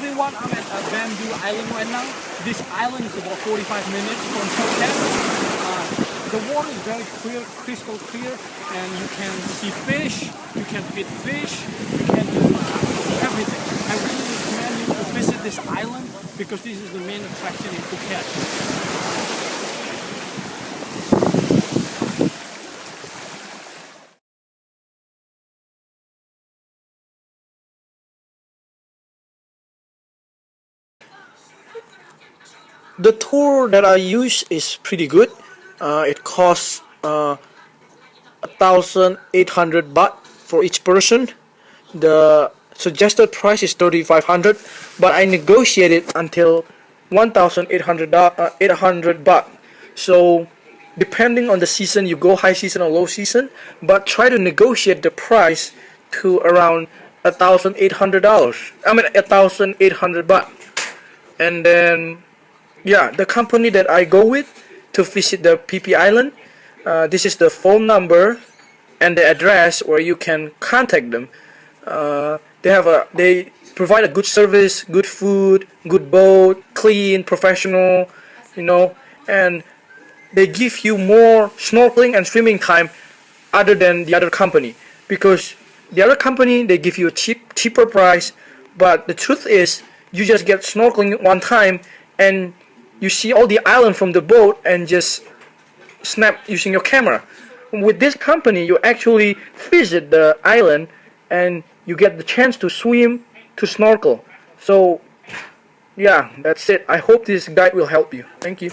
everyone, I'm at Bamboo Island right now. This island is about 45 minutes from Phuket. The water is very clear, crystal clear, and you can see fish, you can feed fish, you can do everything. I really recommend you to visit this island because this is the main attraction in Phuket. The tour that I use is pretty good. It costs 1,800 baht for each person. The suggested price is 3,500, but I negotiated until 1,800 800 baht. So depending on the season, you go high season or low season, but try to negotiate the price to around $1,800. I mean 1,800 baht, and then yeah, the company that I go with to visit the Phi Phi Island, this is the phone number and the address where you can contact them. They provide a good service, good food, good boat, clean, professional, you know, and they give you more snorkeling and swimming time other than the other company, because the other company they give you a cheaper price, but the truth is you just get snorkeling one time and you see all the island from the boat and just snap using your camera. With this company you actually visit the island and you get the chance to swim, to snorkel. So yeah, that's it. I hope this guide will help you. Thank you.